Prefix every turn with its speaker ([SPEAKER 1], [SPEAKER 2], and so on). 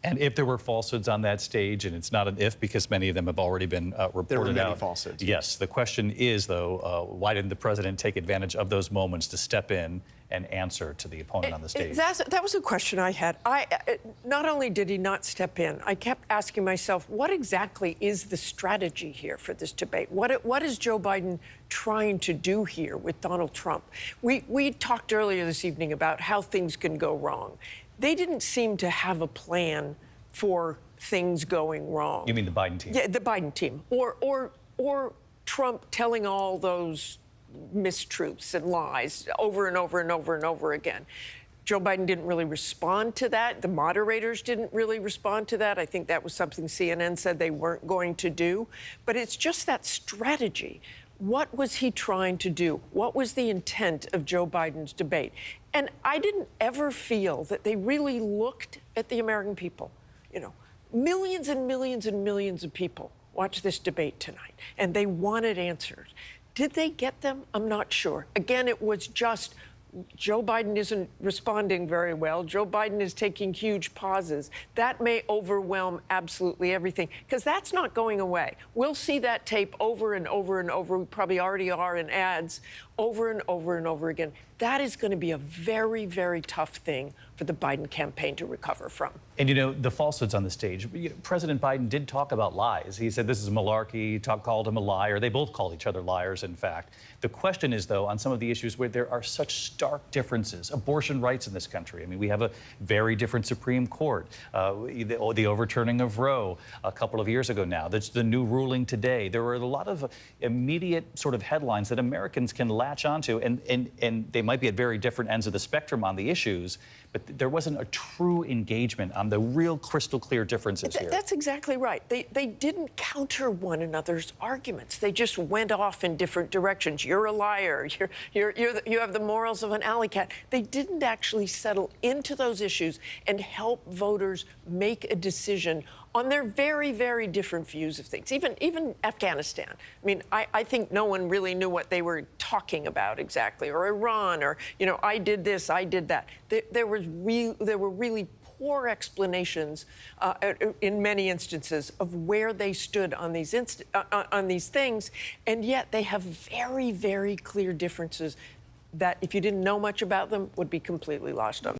[SPEAKER 1] And if there were falsehoods on that stage, and it's not an if because many of them have already been reported out.
[SPEAKER 2] There were many falsehoods.
[SPEAKER 1] Yes. The question is, though, why didn't the president take advantage of those moments to step in and answer to the opponent on the stage?
[SPEAKER 3] That was a question I had. Not only did he not step in, I kept asking myself, what exactly is the strategy here for this debate? What is Joe Biden trying to do here with Donald Trump? We talked earlier this evening about how things can go wrong. They didn't seem to have a plan for things going wrong.
[SPEAKER 1] You mean the Biden team?
[SPEAKER 3] Yeah, the Biden team. Or Trump telling all those mistruths and lies over and over and over and over again. Joe Biden didn't really respond to that. The moderators didn't really respond to that. I think that was something CNN said they weren't going to do. But it's just that strategy. What was he trying to do? What was the intent of Joe Biden's debate? And I didn't ever feel that they really looked at the American people. You know, millions and millions and millions of people watched this debate tonight, and they wanted answers. Did they get them? I'm not sure. Again, it was just Joe Biden isn't responding very well. Joe Biden is taking huge pauses. That may overwhelm absolutely everything, because that's not going away. We'll see that tape over and over and over. We probably already are in ads over and over and over again. That is going to be a very, very tough thing for the Biden campaign to recover from.
[SPEAKER 1] And, you know, the falsehoods on the stage, President Biden did talk about lies. He said this is malarkey, called him a liar. They both called each other liars, in fact. The question is, though, on some of the issues where there are such stark differences, abortion rights in this country. I mean, we have a very different Supreme Court. The overturning of Roe a couple of years ago now. That's the new ruling today. There were a lot of immediate sort of headlines that Americans can latch onto, and they might be at very different ends of the spectrum on the issues, but there wasn't a true engagement on the real crystal clear differences here.
[SPEAKER 3] That's exactly right. They didn't counter one another's arguments. They just went off in different directions. You're a liar. You have the morals of an alley cat. They didn't actually settle into those issues and help voters make a decision on their very, very different views of things. Even Afghanistan. I mean, I think no one really knew what they were talking about exactly, or Iran, or, you know, I did this, I did that. There were really poor explanations in many instances of where they stood on these things, and yet they have very, very clear differences that, if you didn't know much about them, would be completely lost on.